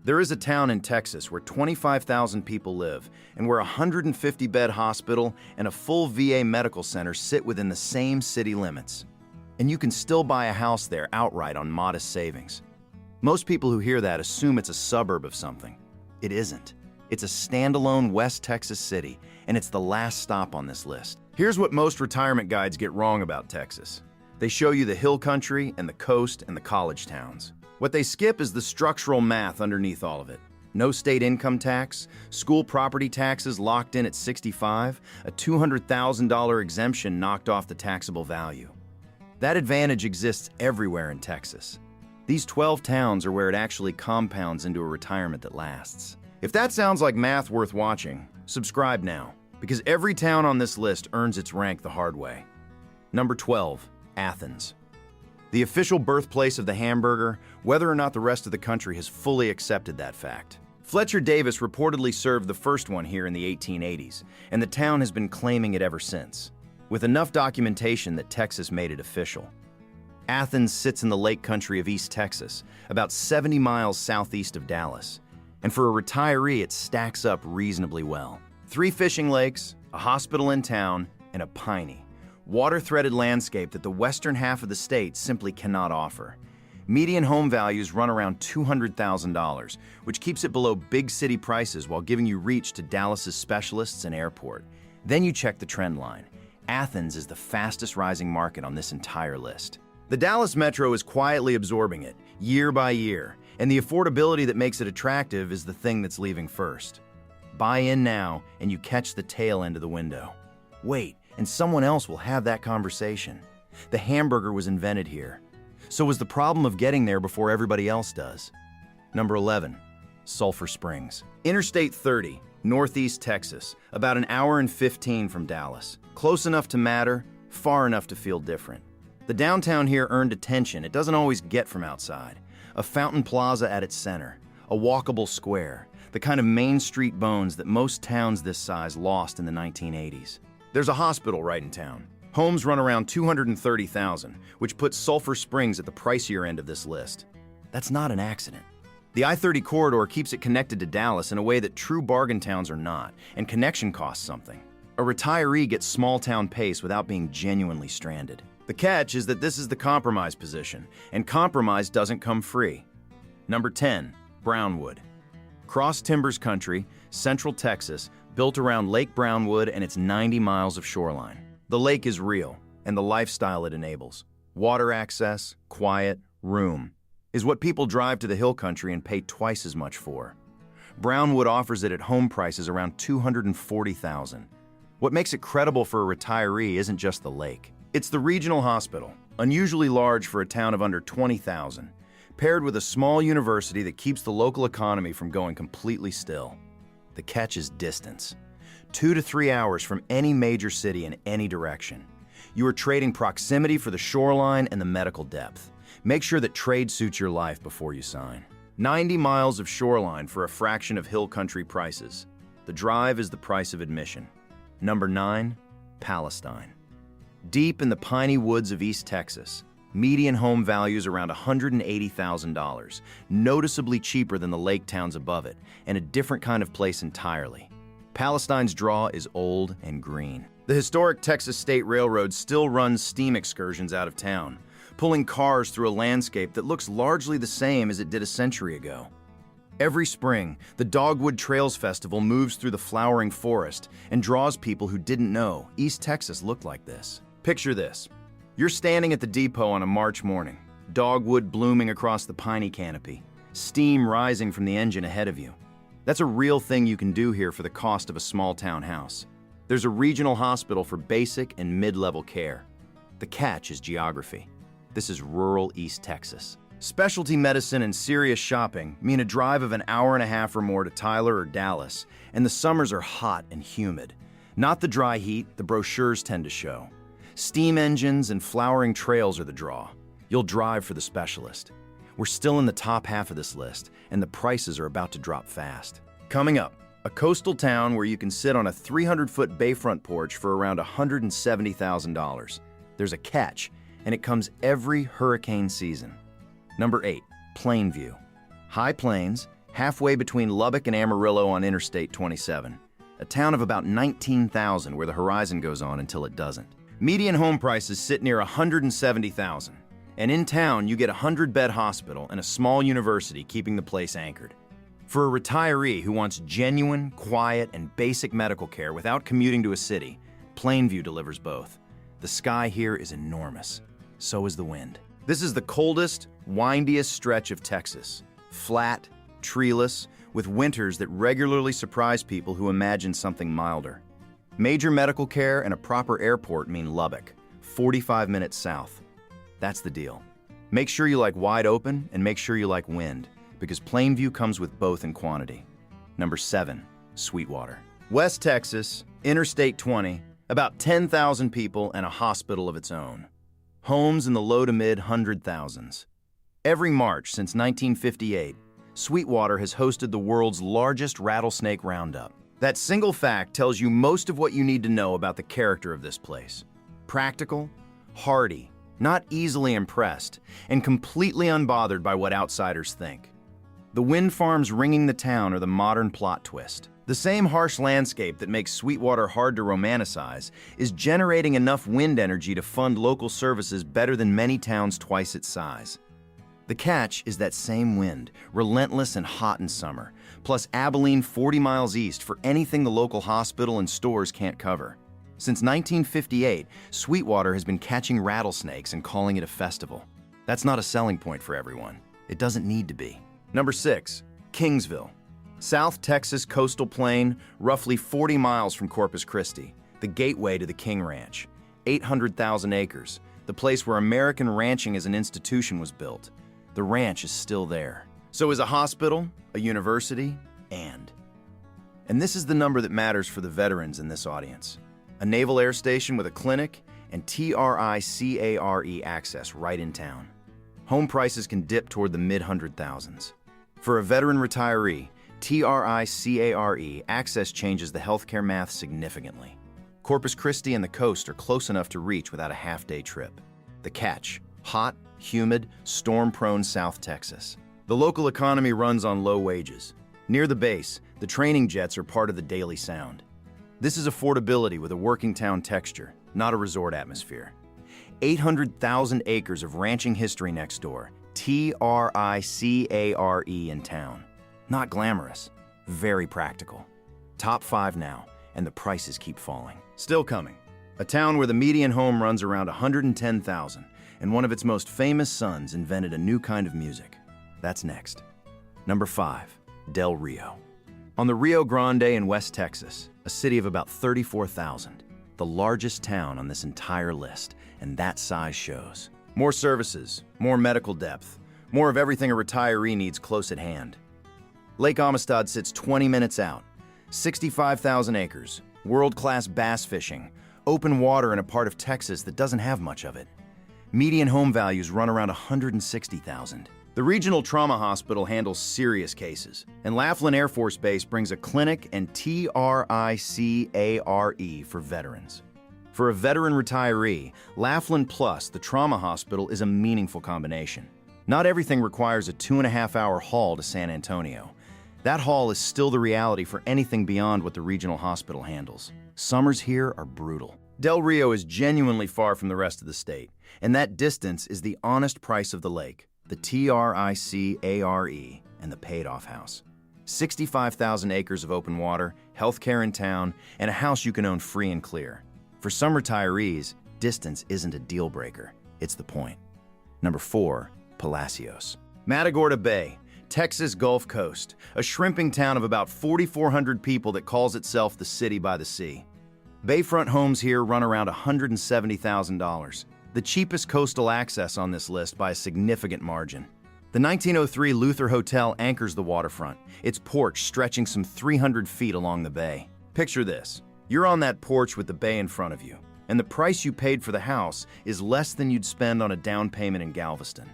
There is a town in Texas where 25,000 people live and where a 150-bed hospital and a full VA medical center sit within the same city limits. And you can still buy a house there outright on modest savings. Most people who hear that assume it's a suburb of something. It isn't. It's a standalone West Texas city, and it's the last stop on this list. Here's what most retirement guides get wrong about Texas. They show you the hill country and the coast and the college towns. What they skip is the structural math underneath all of it. No state income tax, school property taxes locked in at 65, a $200,000 exemption knocked off the taxable value. That advantage exists everywhere in Texas. These 12 towns are where it actually compounds into a retirement that lasts. If that sounds like math worth watching, subscribe now, because every town on this list earns its rank the hard way. Number 12, Athens. The official birthplace of the hamburger, whether or not the rest of the country has fully accepted that fact. Fletcher Davis reportedly served the first one here in the 1880s, and the town has been claiming it ever since, with enough documentation that Texas made it official. Athens sits in the lake country of East Texas, about 70 miles southeast of Dallas, and for a retiree it stacks up reasonably well. 3 fishing lakes, a hospital in town, and a piney, water-threaded landscape that the western half of the state simply cannot offer. Median home values run around $200,000, which keeps it below big city prices while giving you reach to Dallas's specialists and airport. Then you check the trend line. Athens is the fastest rising market on this entire list. The Dallas metro is quietly absorbing it, year by year, and the affordability that makes it attractive is the thing that's leaving first. Buy in now, and you catch the tail end of the window. Wait, and someone else will have that conversation. The hamburger was invented here. So was the problem of getting there before everybody else does. Number 11, Sulphur Springs. Interstate 30, Northeast Texas, about an hour and 15 from Dallas. Close enough to matter, far enough to feel different. The downtown here earned attention it doesn't always get from outside. A fountain plaza at its center, a walkable square, the kind of Main Street bones that most towns this size lost in the 1980s. There's a hospital right in town. Homes run around $230,000, which puts Sulphur Springs at the pricier end of this list. That's not an accident. The I-30 corridor keeps it connected to Dallas in a way that true bargain towns are not, and connection costs something. A retiree gets small-town pace without being genuinely stranded. The catch is that this is the compromise position, and compromise doesn't come free. Number 10, Brownwood. Cross Timbers Country, Central Texas, built around Lake Brownwood and its 90 miles of shoreline. The lake is real, and the lifestyle it enables. Water access, quiet, room, is what people drive to the hill country and pay twice as much for. Brownwood offers it at home prices around $240,000. What makes it credible for a retiree isn't just the lake. It's the regional hospital, unusually large for a town of under 20,000, paired with a small university that keeps the local economy from going completely still. The catch is distance. 2 to 3 hours from any major city in any direction. You are trading proximity for the shoreline and the medical depth. Make sure that trade suits your life before you sign. 90 miles of shoreline for a fraction of hill country prices. The drive is the price of admission. Number 9, Palestine. Deep in the piney woods of East Texas, median home values around $180,000, noticeably cheaper than the lake towns above it, and a different kind of place entirely. Palestine's draw is old and green. The historic Texas State Railroad still runs steam excursions out of town, pulling cars through a landscape that looks largely the same as it did a century ago. Every spring, the Dogwood Trails Festival moves through the flowering forest and draws people who didn't know East Texas looked like this. Picture this. You're standing at the depot on a March morning, dogwood blooming across the piney canopy, steam rising from the engine ahead of you. That's a real thing you can do here for the cost of a small town house. There's a regional hospital for basic and mid-level care. The catch is geography. This is rural East Texas. Specialty medicine and serious shopping mean a drive of an hour and a half or more to Tyler or Dallas, and the summers are hot and humid. Not the dry heat the brochures tend to show. Steam engines and flowering trails are the draw. You'll drive for the specialist. We're still in the top half of this list, and the prices are about to drop fast. Coming up, a coastal town where you can sit on a 300-foot bayfront porch for around $170,000. There's a catch, and it comes every hurricane season. Number 8, Plainview. High plains, halfway between Lubbock and Amarillo on Interstate 27, a town of about 19,000 where the horizon goes on until it doesn't. Median home prices sit near 170,000, and in town you get a 100-bed hospital and a small university keeping the place anchored. For a retiree who wants genuine, quiet, and basic medical care without commuting to a city, Plainview delivers both. The sky here is enormous. So is the wind. This is the coldest, windiest stretch of Texas. Flat, treeless, with winters that regularly surprise people who imagine something milder. Major medical care and a proper airport mean Lubbock, 45 minutes south. That's the deal. Make sure you like wide open and make sure you like wind, because Plainview comes with both in quantity. Number 7, Sweetwater. West Texas, Interstate 20, about 10,000 people and a hospital of its own. Homes in the low to mid 100,000s. Every March since 1958, Sweetwater has hosted the world's largest rattlesnake roundup. That single fact tells you most of what you need to know about the character of this place. Practical, hardy, not easily impressed, and completely unbothered by what outsiders think. The wind farms ringing the town are the modern plot twist. The same harsh landscape that makes Sweetwater hard to romanticize is generating enough wind energy to fund local services better than many towns twice its size. The catch is that same wind, relentless and hot in summer, plus Abilene 40 miles east for anything the local hospital and stores can't cover. Since 1958, Sweetwater has been catching rattlesnakes and calling it a festival. That's not a selling point for everyone. It doesn't need to be. Number 6, Kingsville. South Texas coastal plain, roughly 40 miles from Corpus Christi, the gateway to the King Ranch. 800,000 acres, the place where American ranching as an institution was built. The ranch is still there. So is a hospital, a university, and this is the number that matters for the veterans in this audience. A naval air station with a clinic and TRICARE access right in town. Home prices can dip toward the mid-100,000s. For a veteran retiree, TRICARE access changes the healthcare math significantly. Corpus Christi and the coast are close enough to reach without a half-day trip. The catch, hot, humid, storm-prone South Texas. The local economy runs on low wages. Near the base, the training jets are part of the daily sound. This is affordability with a working town texture, not a resort atmosphere. 800,000 acres of ranching history next door, TRICARE in town. Not glamorous, very practical. Top 5 now, and the prices keep falling. Still coming. A town where the median home runs around 110,000, and one of its most famous sons invented a new kind of music. That's next. Number 5, Del Rio. On the Rio Grande in West Texas, a city of about 34,000, the largest town on this entire list, and that size shows. More services, more medical depth, more of everything a retiree needs close at hand. Lake Amistad sits 20 minutes out, 65,000 acres, world-class bass fishing, open water in a part of Texas that doesn't have much of it. Median home values run around 160,000. The regional trauma hospital handles serious cases, and Laughlin Air Force Base brings a clinic and TRICARE for veterans. For a veteran retiree, Laughlin plus the trauma hospital is a meaningful combination. Not everything requires a 2.5-hour haul to San Antonio. That haul is still the reality for anything beyond what the regional hospital handles. Summers here are brutal. Del Rio is genuinely far from the rest of the state, and that distance is the honest price of the lake, the TRICARE, and the paid-off house. 65,000 acres of open water, healthcare in town, and a house you can own free and clear. For some retirees, distance isn't a deal breaker, it's the point. Number 4, Palacios. Matagorda Bay, Texas Gulf Coast, a shrimping town of about 4,400 people that calls itself the city by the sea. Bayfront homes here run around $170,000, the cheapest coastal access on this list by a significant margin. The 1903 Luther Hotel anchors the waterfront, its porch stretching some 300 feet along the bay. Picture this. You're on that porch with the bay in front of you, and the price you paid for the house is less than you'd spend on a down payment in Galveston.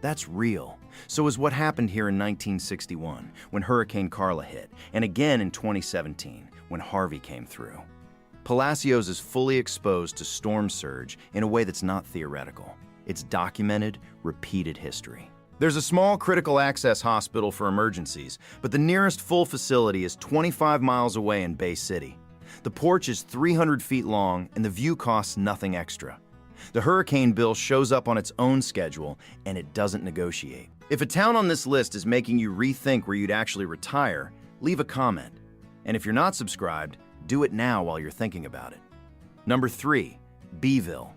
That's real. So is what happened here in 1961, when Hurricane Carla hit, and again in 2017, when Harvey came through. Palacios is fully exposed to storm surge in a way that's not theoretical. It's documented, repeated history. There's a small critical access hospital for emergencies, but the nearest full facility is 25 miles away in Bay City. The porch is 300 feet long and the view costs nothing extra. The hurricane bill shows up on its own schedule and it doesn't negotiate. If a town on this list is making you rethink where you'd actually retire, leave a comment. And if you're not subscribed, do it now while you're thinking about it. Number 3, Beeville.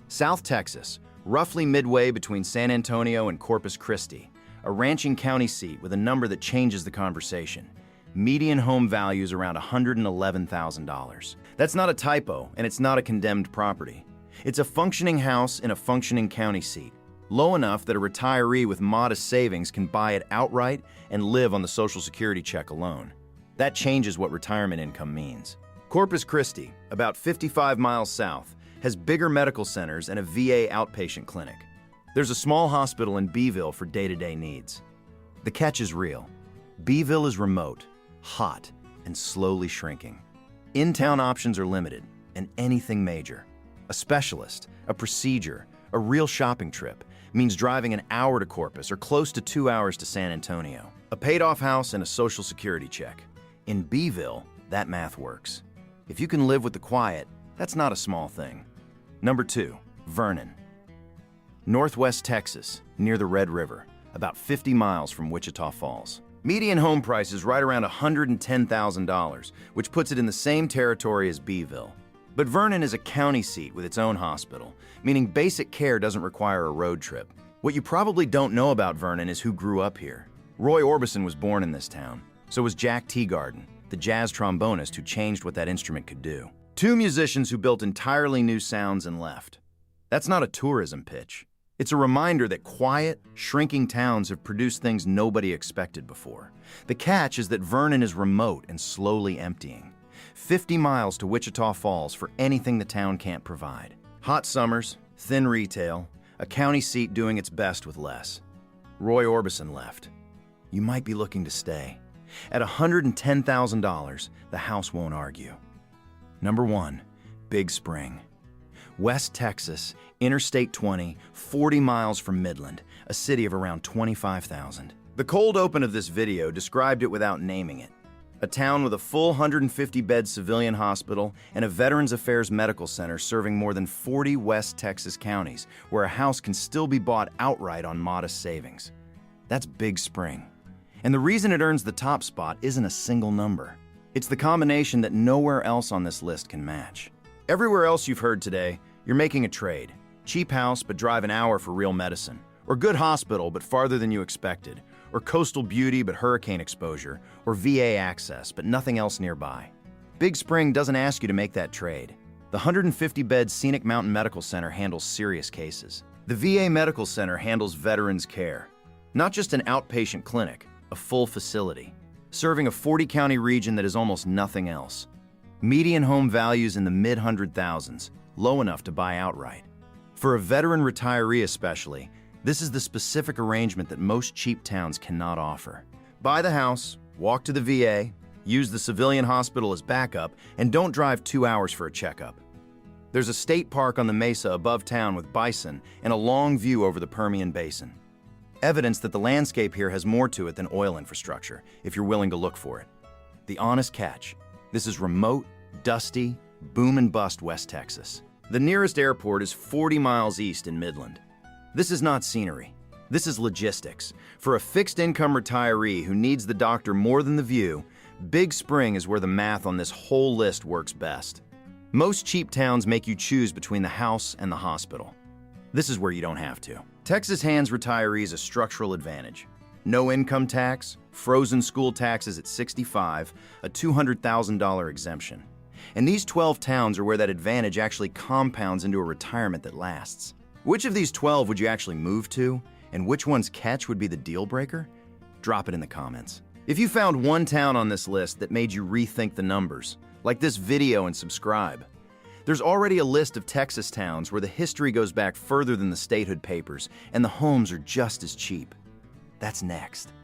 South Texas, roughly midway between San Antonio and Corpus Christi, a ranching county seat with a number that changes the conversation. Median home values around $111,000. That's not a typo, and it's not a condemned property. It's a functioning house in a functioning county seat, low enough that a retiree with modest savings can buy it outright and live on the Social Security check alone. That changes what retirement income means. Corpus Christi, about 55 miles south, has bigger medical centers and a VA outpatient clinic. There's a small hospital in Beeville for day-to-day needs. The catch is real. Beeville is remote, hot, and slowly shrinking. In-town options are limited, and anything major. A specialist, a procedure, a real shopping trip means driving an hour to Corpus or close to 2 hours to San Antonio. A paid-off house and a Social Security check. In Beeville, that math works. If you can live with the quiet, that's not a small thing. Number 2, Vernon. Northwest Texas, near the Red River, about 50 miles from Wichita Falls. Median home price is right around $110,000, which puts it in the same territory as Beeville. But Vernon is a county seat with its own hospital, meaning basic care doesn't require a road trip. What you probably don't know about Vernon is who grew up here. Roy Orbison was born in this town. So was Jack Teagarden, the jazz trombonist who changed what that instrument could do. 2 musicians who built entirely new sounds and left. That's not a tourism pitch. It's a reminder that quiet, shrinking towns have produced things nobody expected before. The catch is that Vernon is remote and slowly emptying. 50 miles to Wichita Falls for anything the town can't provide. Hot summers, thin retail, a county seat doing its best with less. Roy Orbison left. You might be looking to stay. At $110,000, the house won't argue. Number 1, Big Spring. West Texas, Interstate 20, 40 miles from Midland, a city of around 25,000. The cold open of this video described it without naming it. A town with a full 150-bed civilian hospital and a Veterans Affairs medical center serving more than 40 West Texas counties, where a house can still be bought outright on modest savings. That's Big Spring. And the reason it earns the top spot isn't a single number. It's the combination that nowhere else on this list can match. Everywhere else you've heard today, you're making a trade. Cheap house, but drive an hour for real medicine. Or good hospital, but farther than you expected. Or coastal beauty, but hurricane exposure. Or VA access, but nothing else nearby. Big Spring doesn't ask you to make that trade. The 150-bed Scenic Mountain Medical Center handles serious cases. The VA Medical Center handles veterans care. Not just an outpatient clinic, a full facility, serving a 40-county region that is almost nothing else. Median home values in the mid-100,000s, low enough to buy outright. For a veteran retiree especially, this is the specific arrangement that most cheap towns cannot offer. Buy the house, walk to the VA, use the civilian hospital as backup, and don't drive 2 hours for a checkup. There's a state park on the mesa above town with bison and a long view over the Permian Basin. Evidence that the landscape here has more to it than oil infrastructure, if you're willing to look for it. The honest catch: this is remote, dusty, boom and bust West Texas. The nearest airport is 40 miles east in Midland. This is not scenery. This is logistics. For a fixed-income retiree who needs the doctor more than the view, Big Spring is where the math on this whole list works best. Most cheap towns make you choose between the house and the hospital. This is where you don't have to. Texas hands retirees a structural advantage. No income tax, frozen school taxes at 65, a $200,000 exemption. And these 12 towns are where that advantage actually compounds into a retirement that lasts. Which of these 12 would you actually move to? And which one's catch would be the deal breaker? Drop it in the comments. If you found one town on this list that made you rethink the numbers, like this video and subscribe. There's already a list of Texas towns where the history goes back further than the statehood papers and the homes are just as cheap. That's next.